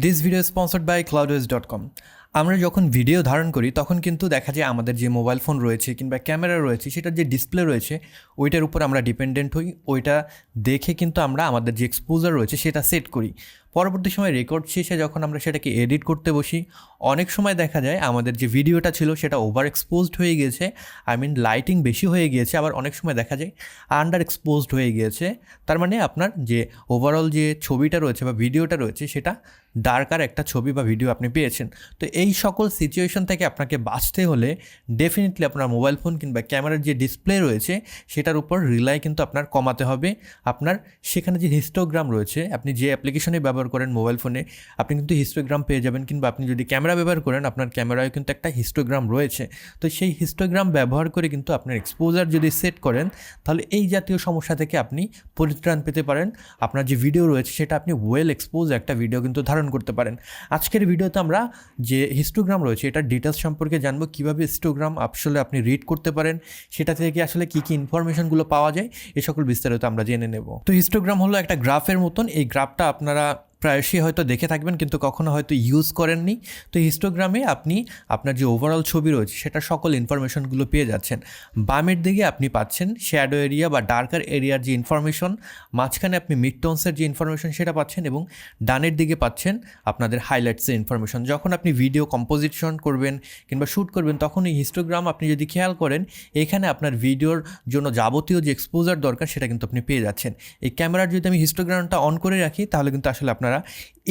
This video sponsored by cloudways.com। আমরা যখন video ধারণ করি তখন কিন্তু দেখা যায় আমাদের যে মোবাইল ফোন রয়েছে কিংবা ক্যামেরা রয়েছে সেটার যে ডিসপ্লে রয়েছে ওইটার উপর আমরা ডিপেন্ডেন্ট হই। ওইটা দেখে কিন্তু আমরা আমাদের যে এক্সপোজার রয়েছে সেটা সেট করি। পরবর্তী সময় রেকর্ড শেষে যখন আমরা সেটাকে এডিট করতে বসি অনেক সময় দেখা যায় আমাদের যে ভিডিওটা ছিল সেটা ওভার এক্সপোজড হয়ে গিয়েছে, লাইটিং বেশি হয়ে গিয়েছে, আবার অনেক সময় দেখা যায় আন্ডার এক্সপোজড হয়ে গিয়েছে। তার মানে আপনার যে ওভারঅল যে ছবিটা রয়েছে বা ভিডিওটা রয়েছে সেটা ডার্কার একটা ছবি বা ভিডিও আপনি পেয়েছেন। তো এই সকল সিচুয়েশন থেকে আপনাকে বাঁচতে হলে ডেফিনেটলি আপনার মোবাইল ফোন কিংবা ক্যামেরার যে ডিসপ্লে রয়েছে সেটার উপর রিলাই কিন্তু আপনার কমাতে হবে। আপনার সেখানে যে হিস্টোগ্রাম রয়েছে, আপনি যে অ্যাপ্লিকেশনে ব্যবহার করেন মোবাইল ফোনে আপনি কিন্তু হিস্টোগ্রাম পেয়ে যাবেন, কিংবা আপনি যদি ক্যামেরা ব্যবহার করেন আপনার ক্যামেরায় কিন্তু একটা হিস্টোগ্রাম রয়েছে। তো সেই হিস্টোগ্রাম ব্যবহার করে কিন্তু আপনার এক্সপোজার যদি সেট করেন তাহলে এই জাতীয় সমস্যা থেকে আপনি পরিত্রাণ পেতে পারেন। আপনার যে ভিডিও রয়েছে সেটা আপনি ওয়েল এক্সপোজ একটা ভিডিও কিন্তু ধারণ করতে পারেন। আজকের ভিডিওতে আমরা যে হিস্টোগ্রাম রয়েছে এটার ডিটেলস সম্পর্কে জানবো, কীভাবে হিস্টোগ্রাম আসলে আপনি রিড করতে পারেন, সেটা থেকে আসলে কী কী ইনফরমেশনগুলো পাওয়া যায় এই সকল বিস্তারিত আমরা জেনে নেব। তো হিস্টোগ্রাম হলো একটা গ্রাফের মতন। এই গ্রাফটা আপনারা প্রায়শই হয়তো দেখে থাকবেন কিন্তু কখনো হয়তো ইউজ করেননি। তো হিস্টোগ্রামে আপনি আপনার যে ওভারঅল ছবি রয়েছে সেটার সকল ইনফরমেশনগুলো পেয়ে যাচ্ছেন। বামের দিকে আপনি পাচ্ছেন শ্যাডো এরিয়া বা ডার্কার এরিয়ার যে ইনফরমেশন, মাঝখানে আপনি মিড টোনসের যে ইনফরমেশন সেটা পাচ্ছেন, এবং ডানের দিকে পাচ্ছেন আপনাদের হাইলাইটসের ইনফরমেশন। যখন আপনি ভিডিও কম্পোজিশন করবেন কিংবা শ্যুট করবেন তখন এই হিস্টোগ্রাম আপনি যদি খেয়াল করেন এখানে আপনার ভিডিওর জন্য যাবতীয় যে এক্সপোজার দরকার সেটা কিন্তু আপনি পেয়ে যাচ্ছেন। এই ক্যামেরার যদি আমি হিস্টোগ্রামটা অন করে রাখি তাহলে কিন্তু আসলে আপনারা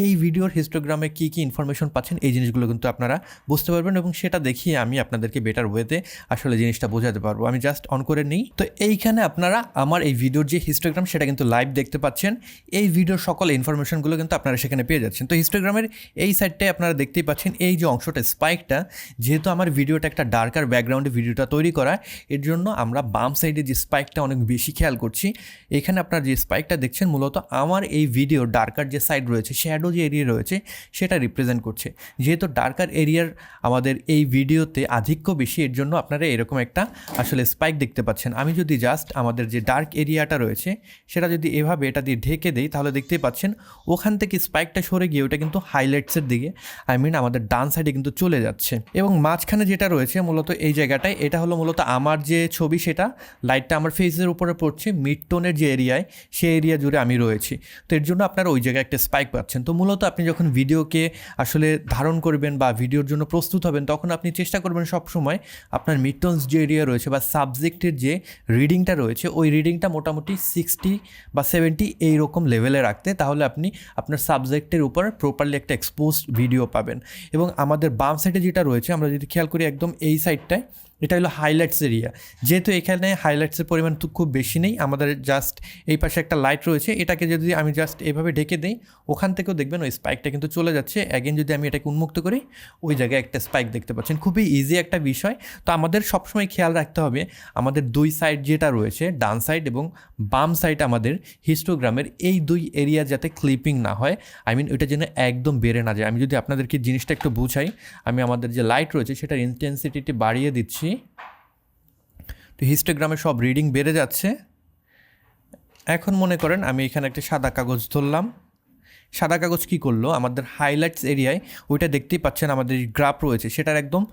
এই ভিডিওর হিস্টোগ্রামে কী কী ইনফরমেশন পাচ্ছেন এই জিনিসগুলো কিন্তু আপনারা বুঝতে পারবেন, এবং সেটা দেখিয়ে আমি আপনাদেরকে বেটার ওয়েতে আসলে জিনিসটা বোঝাতে পারবো। আমি জাস্ট অন করে নিই। তো এইখানে আপনারা আমার এই ভিডিওর যে হিস্টোগ্রাম সেটা কিন্তু লাইভ দেখতে পাচ্ছেন। এই ভিডিওর সকল ইনফরমেশনগুলো কিন্তু আপনারা সেখানে পেয়ে যাচ্ছেন। তো হিস্টোগ্রামের এই সাইডটায় আপনারা দেখতেই পাচ্ছেন এই যে অংশটা স্পাইকটা, যেহেতু আমার ভিডিওটা একটা ডার্কার ব্যাকগ্রাউন্ডে ভিডিওটা তৈরি করা, এর জন্য আমরা বাম সাইডে যে স্পাইকটা অনেক বেশি খেয়াল করছি। এখানে আপনারা যে স্পাইকটা দেখছেন মূলত আমার এই ভিডিও ডার্কার যে সাইড রয়েছে, শ্যাডো যে এরিয়া রয়েছে সেটা রিপ্রেজেন্ট করছে। যেহেতু ডার্কার এরিয়ার আমাদের এই ভিডিওতে আধিক্য বেশি, এর জন্য আপনারা এরকম একটা আসলে স্পাইক দেখতে পাচ্ছেন। আমি যদি জাস্ট আমাদের যে ডার্ক এরিয়াটা রয়েছে সেটা যদি এভাবে এটা দিয়ে ঢেকে দেই তাহলে দেখতেই পাচ্ছেন ওখান থেকে স্পাইকটা সরে গিয়ে ওটা কিন্তু হাইলাইটসের দিকে আমাদের ডান সাইডে কিন্তু চলে যাচ্ছে। এবং মাঝখানে যেটা রয়েছে মূলত এই জায়গাটায়, এটা হলো মূলত আমার যে ছবি সেটা লাইটটা আমার ফেসের উপরে পড়ছে মিড টোনের যে এরিয়ায়, সেই এরিয়া জুড়ে আমি রয়েছি। তো এর জন্য আপনারা ওই জায়গায় একটা স্পাইক পাচ্ছেন। তো মূলত আপনি যখন ভিডিওকে আসলে ধারণ করবেন বা ভিডিওর জন্য প্রস্তুত হবেন তখন আপনি চেষ্টা করবেন সবসময় আপনার মিড টোনস যে এরিয়া রয়েছে বা সাবজেক্টের যে রিডিংটা রয়েছে ওই রিডিংটা মোটামুটি 60 বা 70 এইরকম লেভেলে রাখতে, তাহলে আপনি আপনার সাবজেক্টের উপর প্রপারলি একটা এক্সপোজড ভিডিও পাবেন। এবং আমাদের বাম সাইডে যেটা রয়েছে আমরা যদি খেয়াল করি একদম এই সাইডটায়, এটা হলো হাইলাইটস এরিয়া। যেহেতু এখানে হাইলাইটসের পরিমাণ তো খুব বেশি নেই, আমাদের জাস্ট এই পাশে একটা লাইট রয়েছে, এটাকে যদি আমি জাস্ট এভাবে ঢেকে দিই ওখান থেকেও দেখবেন ওই স্পাইকটা কিন্তু চলে যাচ্ছে। অ্যাগেন যদি আমি এটাকে উন্মুক্ত করি ওই জায়গায় একটা স্পাইক দেখতে পাচ্ছেন। খুবই ইজি একটা বিষয়। তো আমাদের সবসময় খেয়াল রাখতে হবে আমাদের দুই সাইড যেটা রয়েছে ডান সাইড এবং বাম সাইড আমাদের হিস্টোগ্রামের এই দুই এরিয়া যাতে ক্লিপিং না হয়, ওইটা যেন একদম বেড়ে না যায়। আমি যদি আপনাদেরকে জিনিসটা একটু বুঝাই, আমি আমাদের যে লাইট রয়েছে সেটার ইন্টেন্সিটিটি বাড়িয়ে দিচ্ছি। তো হিস্টোগ্রামে সব রিডিং বেড়ে যাচ্ছে। এখন মনে করেন আমি এখানে একটা সাদা কাগজ ধরলাম। সাদা কাগজ কী করলো, আমাদের হাইলাইটস এরিয়ায় ওইটা দেখতেই পাচ্ছেন আমাদের গ্রাফ রয়েছে সেটার একদম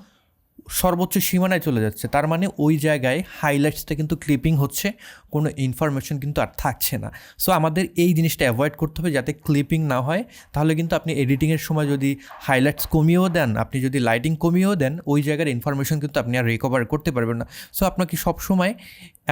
সর্বোচ্চ সীমানায় চলে যাচ্ছে। তার মানে ওই জায়গায় হাইলাইটসটা কিন্তু ক্লিপিং হচ্ছে, কোনো ইনফরমেশন কিন্তু আর থাকছে না। সো আমাদের এই জিনিসটা অ্যাভয়েড করতে হবে যাতে ক্লিপিং না হয়। তাহলে কিন্তু আপনি এডিটিংয়ের সময় যদি হাইলাইটস কমিয়েও দেন, আপনি যদি লাইটিং কমিয়েও দেন, ওই জায়গার ইনফরমেশন কিন্তু আপনি আর রিকভার করতে পারবেন না। সো আপনাকে সবসময়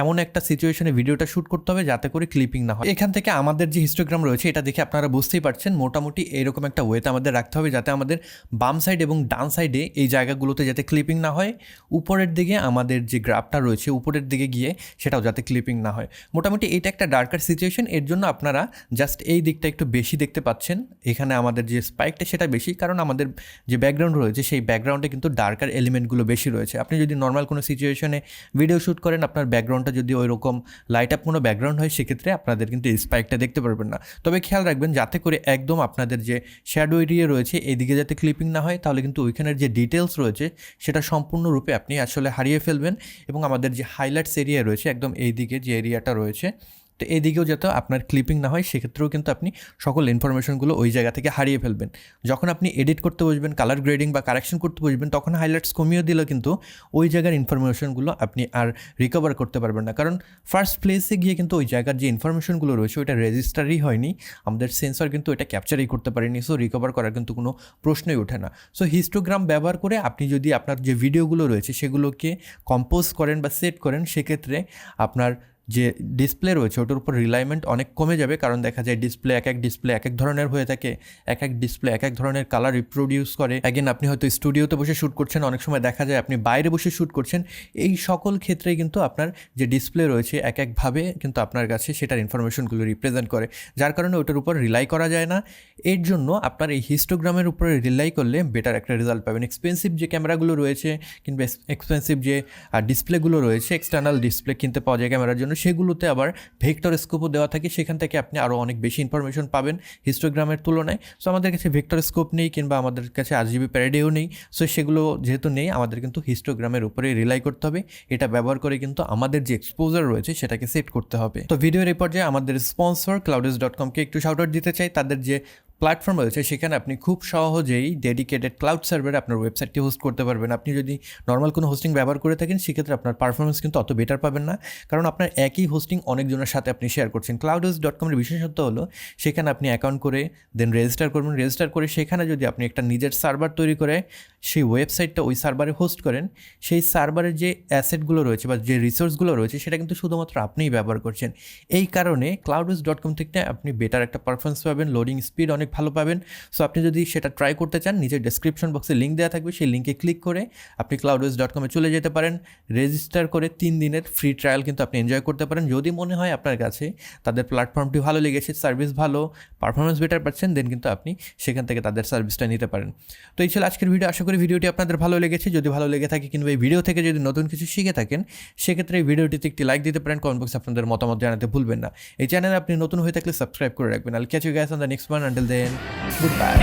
এমন একটা সিচুয়েশনে ভিডিওটা শ্যুট করতে হবে যাতে করে ক্লিপিং না হয়। এখান থেকে আমাদের যে হিস্টোগ্রাম রয়েছে এটা দেখে আপনারা বুঝতেই পারছেন মোটামুটি এরকম একটা ওয়েতে আমাদের রাখতে হবে যাতে আমাদের বাম সাইড এবং ডান সাইডে এই জায়গাগুলোতে যাতে ক্লিপিং না হয়। উপরের দিকে আমাদের যে গ্রাফটা রয়েছে উপরের দিকে গিয়ে সেটাও যাতে ক্লিপিং না হয়। মোটামুটি এটা একটা ডার্কার সিচুয়েশন, এর জন্য আপনারা জাস্ট এই দিকটা একটু বেশি দেখতে পাচ্ছেন। এখানে আমাদের যে স্পাইকটা সেটা বেশি, কারণ আমাদের যে ব্যাকগ্রাউন্ড রয়েছে সেই ব্যাকগ্রাউন্ডে কিন্তু ডার্কার এলিমেন্টগুলো বেশি রয়েছে। আপনি যদি নর্মাল কোনো সিচুয়েশনে ভিডিও শ্যুট করেন আপনার ব্যাকগ্রাউন্ডটা যদি ওই রকম লাইট আপ কোনো ব্যাকগ্রাউন্ড হয় সেক্ষেত্রে আপনাদের কিন্তু এই স্পাইকটা দেখতে পারবেন না। তবে খেয়াল রাখবেন যাতে করে একদম আপনাদের যে শ্যাডো এরিয়া রয়েছে এদিকে যাতে ক্লিপিং না হয়, তাহলে কিন্তু ওইখানের যে ডিটেলস রয়েছে সেটা সম্পূর্ণরূপে আপনি আসলে হারিয়ে ফেলবেন। এবং আমাদের যে হাইলাইটস এরিয়া রয়েছে একদম এই দিকে যে এরিয়াটা রয়েছে তো এদিকেও যাতে আপনার ক্লিপিং না হয় সেক্ষেত্রেও কিন্তু আপনি সকল ইনফরমেশনগুলো ওই জায়গা থেকে হারিয়ে ফেলবেন। যখন আপনি এডিট করতে বসবেন, কালার গ্রেডিং বা কারেকশন করতে বসবেন, তখন হাইলাইটস কমিয়ে দিলেও কিন্তু ওই জায়গার ইনফরমেশনগুলো আপনি আর রিকভার করতে পারবেন না, কারণ ফার্স্ট প্লেসে গিয়ে কিন্তু ওই জায়গার যে ইনফরমেশনগুলো রয়েছে ওইটা রেজিস্টারই হয়নি, আমাদের সেন্সর কিন্তু এটা ক্যাপচারই করতে পারেনি, সো রিকভার করার কিন্তু কোনো প্রশ্নই ওঠে না। সো হিস্টোগ্রাম ব্যবহার করে আপনি যদি আপনার যে ভিডিওগুলো রয়েছে সেগুলোকে কম্পোজ করেন বা সেট করেন, সেক্ষেত্রে আপনার যে ডিসপ্লে রয়েছে ওটার উপর রিলাইমেন্ট অনেক কমে যাবে, কারণ দেখা যায় ডিসপ্লে এক এক ধরনের হয়ে থাকে, এক ডিসপ্লে এক ধরনের কালার রিপ্রোডিউস করে। অ্যাগেন আপনি হয়তো স্টুডিওতে বসে শ্যুট করছেন, অনেক সময় দেখা যায় আপনি বাইরে বসে শ্যুট করছেন, এই সকল ক্ষেত্রেই কিন্তু আপনার যে ডিসপ্লে রয়েছে একভাবে কিন্তু আপনার কাছে সেটার ইনফরমেশনগুলো রিপ্রেজেন্ট করে, যার কারণে ওটার উপর রিলাই করা যায় না। এর জন্য আপনার এই হিস্টোগ্রামের উপরে রিলাই করলে বেটার একটা রেজাল্ট পাবেন। এক্সপেন্সিভ যে ক্যামেরাগুলো রয়েছে কিংবা এক্সপেন্সিভ যে ডিসপ্লেগুলো রয়েছে, এক্সটার্নাল ডিসপ্লে কিনতে পাওয়া যায় ক্যামেরার জন্য, সেগুলোতে আবার ভেক্টর স্কোপও দেওয়া থাকে, সেখান থেকে আপনি আরও অনেক বেশি ইনফরমেশন পাবেন হিস্টোগ্রামের তুলনায়। সো আমাদের কাছে ভেক্টর স্কোপ নেই কিংবা আমাদের কাছে RGB প্যারেডিও নেই, সো সেগুলো যেহেতু নেই আমাদের কিন্তু হিস্টোগ্রামের উপরে রিলাই করতে হবে। এটা ব্যবহার করে কিন্তু আমাদের যে এক্সপোজার রয়েছে সেটাকে সেট করতে হবে। তো ভিডিওর এই পর্যায়ে আমাদের স্পন্সর cloudways.com-কে একটু শাউট আউট দিতে চাই। তাদের যে প্ল্যাটফর্ম রয়েছে সেখানে আপনি খুব সহজেই ডেডিকেটেড ক্লাউড সার্ভারে আপনার ওয়েবসাইটটি হোস্ট করতে পারবেন। আপনি যদি নর্মাল কোনো হোস্টিং ব্যবহার করে থাকেন সেক্ষেত্রে আপনার পারফরমেন্স কিন্তু অত বেটার পাবেন না, কারণ আপনার একই হোস্টিং অনেকজনের সাথে আপনি শেয়ার করছেন। cloudways.com-এর বিশেষত্ব হলো সেখানে আপনি অ্যাকাউন্ট করে দেন রেজিস্টার করবেন, রেজিস্টার করে সেখানে যদি আপনি একটা নিজের সার্ভার তৈরি করে সেই ওয়েবসাইটটা ওই সার্ভারে হোস্ট করেন, সেই সার্ভারের যে অ্যাসেটগুলো রয়েছে বা যে রিসোর্সগুলো রয়েছে সেটা কিন্তু শুধুমাত্র আপনিই ব্যবহার করছেন। এই কারণে cloudways.com থেকে আপনি বেটার একটা পারফরমেন্স পাবেন, লোডিং স্পিড অনেক ভালো পাবেন। সো আপনি যদি সেটা ট্রাই করতে চান, নিচের ডেসক্রিপশন বক্সে লিঙ্ক দেওয়া থাকবে, সেই লিঙ্কে ক্লিক করে আপনি cloudways.com-এ চলে যেতে পারেন। রেজিস্টার করে 3 দিনের ফ্রি ট্রায়াল কিন্তু আপনি এনজয় করতে পারেন। যদি মনে হয় আপনার কাছে তাদের প্ল্যাটফর্মটি ভালো লেগেছে, সার্ভিস ভালো, পারফরমেন্স বেটার পাচ্ছেন, দেন কিন্তু আপনি সেখান থেকে তাদের সার্ভিসটা নিতে পারেন। তো এই ছিল আজকের ভিডিও। আশা করি ভিডিওটি আপনাদের ভালো লেগেছে। যদি ভালো লেগে থাকে কিংবা এই ভিডিও থেকে যদি নতুন কিছু শিখে থাকেন সেক্ষেত্রে এই ভিডিওটিতে একটি লাইক দিতে পারেন, কমেন্ট বক্সে আপনাদের মতামত জানাতে ভুলবেন না। এই চ্যানেলে আপনি নতুন হয়ে থাকলে সাবস্ক্রাইব করে রাখবেন। I'll catch you guys on the next one. Until then, goodbye.